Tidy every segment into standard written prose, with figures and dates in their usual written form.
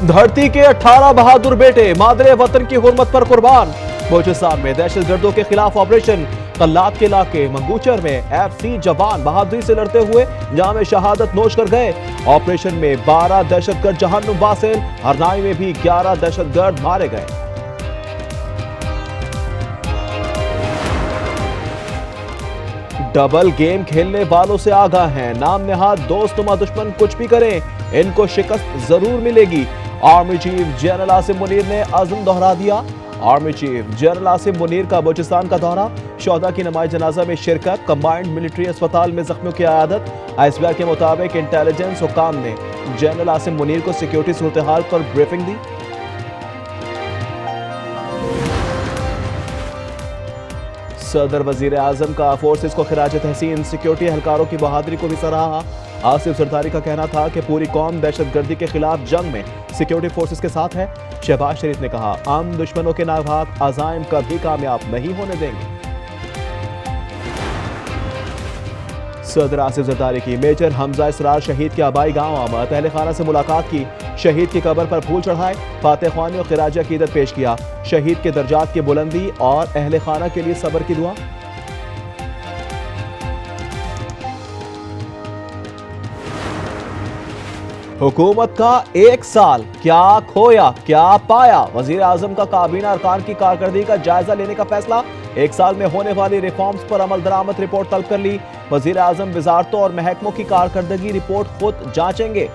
धरती के 18 बहादुर बेटे मादरे वतन की हुर्मत पर कुर्बान। बलूचिस्तान में दहशतगर्दों के खिलाफ ऑपरेशन। कल्लात के इलाके मंगूचर में एफसी जवान बहादुरी से लड़ते हुए जाम शहादत नोश कर गए। ऑपरेशन में 12 दहशतगर्द जहन्नुम वासिल, हरनाई में भी 11 दहशतगर्द मारे गए। डबल गेम खेलने वालों से आगाह हैं, नाम नेहाद दोस्तनुमा दुश्मन कुछ भी करें, इनको शिकस्त जरूर मिलेगी। Army chief general Asim Munir ने अज़्म दोहरा दिया। Army chief general Asim Munir का बलूचिस्तान का दौरा, शोहदा की नमाज जनाजा में शिरकत, कंबाइंड मिलिट्री अस्पताल में जख्मियों की आयादत। आईएसबीआर के मुताबिक इंटेलिजेंस हुकाम ने जनरल आसिम मुनीर को सिक्योरिटी सूरत हाल पर ब्रीफिंग दी। सदर वजीर आजम का फोर्सेस को खिराज तहसीन, सिक्योरिटी एहलकारों की बहादुरी को भी सराहा। आसिफ जरदारी का कहना था कि पूरी कौम दहशतगर्दी के खिलाफ जंग में सिक्योरिटी फोर्सेस के साथ है। शहबाज शरीफ ने कहा, हम दुश्मनों के नापाक अज़ाइम कभी कामयाब नहीं होने देंगे। सदर आसिफ जरदारी की मेजर हमजा इसरार शहीद के आबाई गांव आमद, अहले खाना से मुलाकात की, शहीद की कब्र पर फूल चढ़ाए, फातह ख्वानी और खिराज अकीदत पेश किया। शहीद के दर्जात की बुलंदी और अहले खाना के लिए सब्र की दुआ। हुकूमत का 1 साल, क्या खोया क्या पाया। वजीर आजम का काबीना अरकान की कारकर्दगी का जायजा लेने का फैसला। 1 साल में होने वाली रिफॉर्म्स पर अमल दरामद रिपोर्ट तलब कर ली। वजीर आजम वजारतों और महकमों की कारकर्दगी रिपोर्ट खुद जांचेंगे।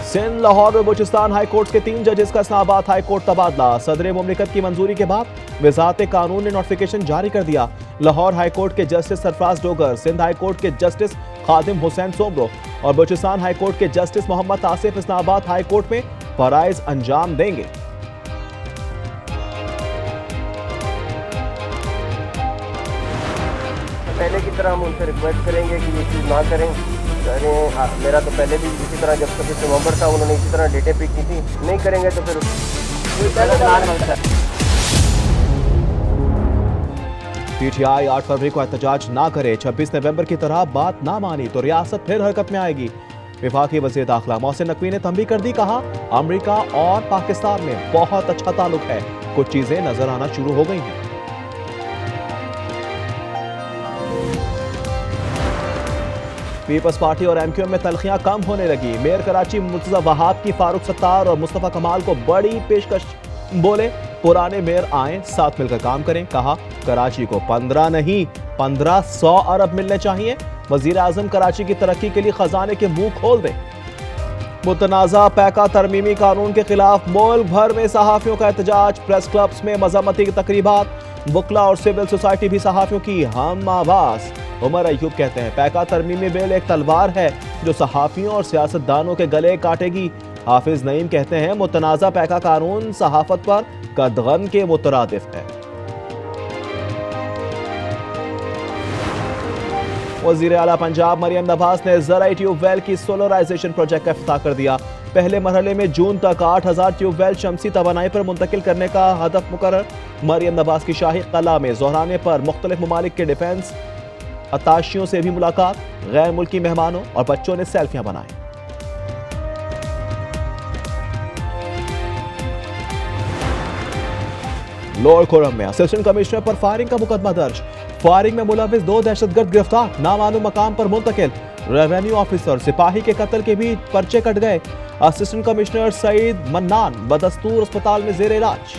सिंध लाहौर में बलूचिस्तान हाई कोर्ट के 3 जजेस का इस्लामाबाद हाई कोर्ट तबादला। सदर मुमलिकत की मंजूरी के बाद वजारत कानून ने नोटिफिकेशन जारी कर दिया। लाहौर हाई कोर्ट के justice Sarfaraz Dogar, Sindh high court के जस्टिस खादिम हुसैन सोमरो और बलूचिस्तान हाई कोर्ट के justice Mohammad Asif Islamabad high court में फराइज अंजाम देंगे। पहले की तरह हम उनसे रिक्वेस्ट करेंगे कि ये चीज़ ना करें। मेरा तो पहले भी इसी तरह जब 26 नवंबर था उन्होंने इसी तरह डेटें पिक की थी, नहीं करेंगे तो फिर पीटीआई 8 फरवरी को एहतजाज ना करे, 26 नवंबर की तरह बात ना मानी तो रियासत फिर हरकत में आएगी। विफाकी वज़ीर दाखिला मोहसिन नकवी ने तंबीह कर दी, कहा अमेरिका और पाकिस्तान में बहुत अच्छा ताल्लुक है, कुछ चीजें नजर आना शुरू हो गई हैं। पीपल्स पार्टी और एमक्यूएम में तलखियां कम होने लगी। मेयर कराची मुर्तजा वहाब की फारूक सत्तार और मुस्तफा कमाल को बड़ी पेशकश, बोले पुराने मेयर आए साथ मिलकर काम करें। कहा कराची को 15 नहीं 1500 अरब मिलने चाहिए। वजीर आजम कराची की तरक्की के लिए खजाने के मुंह खोल दें। मुतनाज़ा पैका तरमीमी कानून के खिलाफ मुल्क भर में सहाफियों का एहतजाज, प्रेस क्लब्स में मजम्मती की तकरीबात, बुकला और सिविल सोसाइटी भी सहाफियों की हम आवाज। उमर अयूब कहते हैं पैका तरमीमी बिल एक तलवार है जो सहाफियों और सियासतदानों के गले काटेगी। हाफिज नईम कहते हैं मुतनाज़ा पैका कानून सहाफत पर कदगन के मुतरादिफ है। वज़ीर आला पंजाब मरियम नवाज ने ज़राई ट्यूबवेल की सोलराइजेशन प्रोजेक्ट का इफ्तिताह कर दिया। पहले मरहले में जून तक 8000 ट्यूबवेल शमसी तवानाई पर मुंतकिल करने का हदफ मुकर्रर। मरियम नवाज की शाही कला में जोहराने पर मुख्तलिफ ममालिक के डिफेंस अताशियों से भी मुलाकात, गैर मुल्की मेहमानों और बच्चों ने सेल्फियां बनाई। लोअर कोरम में असिस्टेंट कमिश्नर पर फायरिंग का मुकदमा दर्ज। फायरिंग में मुलविस 2 दहशतगर्द गिरफ्तार, नामालूम मकाम पर मुंतकिल। रेवेन्यू ऑफिसर सिपाही के कत्ल के भी पर्चे कट गए। असिस्टेंट कमिश्नर सईद मन्नान बदस्तूर अस्पताल में जेर इलाज।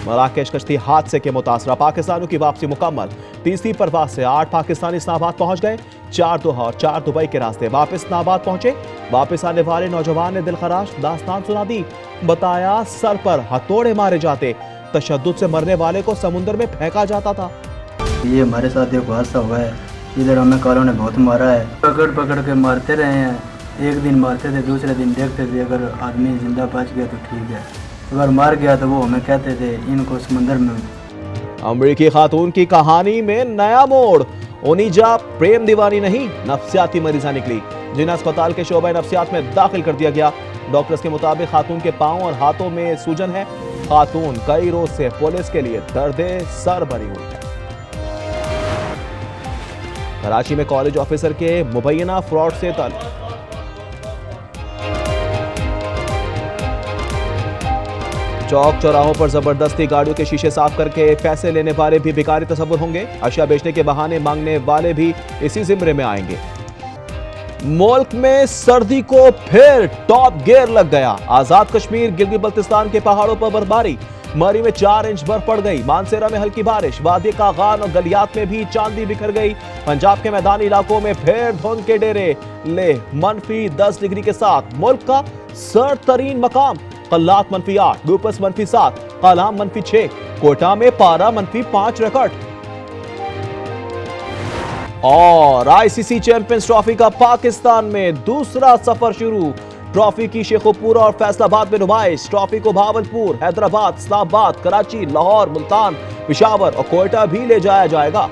मराकेश कश्ती हादसे के मुतासरा पाकिस्तानियों की वापसी मुकम्मल। तीसरी परवाज से 8 पाकिस्तानी इस्लामाबाद पहुंच गए। 4 दोहा और 4 दुबई के रास्ते वापस इस्लामाबाद पहुंचे। वापस आने वाले नौजवान ने दिलखराश दास्तान सुना दी। बताया सर पर हथौड़े मारे जाते, तशद्दुद से मरने वाले को समुद्र में फेंका जाता था। ये हमारे साथ एक हादसा हुआ है, इधर हमें कारों ने बहुत मारा है, पकड़ पकड़ के मारते रहे हैं। एक दिन मारते थे, दूसरे दिन देखते थे अगर आदमी जिंदा बच गया तो ठीक है, अगर मार गया तो वो हमें कहते थे इनको समुद्र में। अमरीकी खातून की कहानी में नया मोड़। ओनिजा प्रेम दीवानी नहीं, नफ्सियाती मरीजा निकली, जिन्हें अस्पताल के शोबे नफ्सियात में दाखिल कर दिया गया। डॉक्टर्स के मुताबिक खातून के पांव और हाथों में सूजन है। खातून कई रोज से पुलिस के लिए दर्दे सर भरी हुई है। कराची में कॉलेज ऑफिसर के मुबैना फ्रॉड से ताल्लुक। चौक चौराहों पर जबरदस्ती गाड़ियों के शीशे साफ करके पैसे लेने वाले भी भिखारी तस्वुर होंगे। अशिया बेचने के बहाने मांगने वाले भी इसी जिम्रे में आएंगे। मुल्क में सर्दी को फिर टॉप गियर लग गया। आजाद कश्मीर गिलगित बल्तिस्तान के पहाड़ों पर बर्फबारी। मरी में 4 इंच बर्फ पड़ गई। मानसेरा में हल्की बारिश। वादी कागान और गलियात में भी चांदी बिखर गई। पंजाब के मैदानी इलाकों में फिर धुंध के डेरे। लेह -10 डिग्री के साथ मुल्क का सर्द तरीन मकाम। कल्लात -8, दूपस -7, कालाम -6, कोटा में पारा -5 रिकॉर्ड। और आईसीसी चैंपियंस ट्रॉफी का पाकिस्तान में दूसरा सफर शुरू। ट्रॉफी की शेखोपुरा और फैसलाबाद में नुमाइश। ट्रॉफी को भावलपुर, हैदराबाद, इस्लामाबाद, कराची, लाहौर, मुल्तान, पेशावर और कोयटा भी ले जाया जाएगा।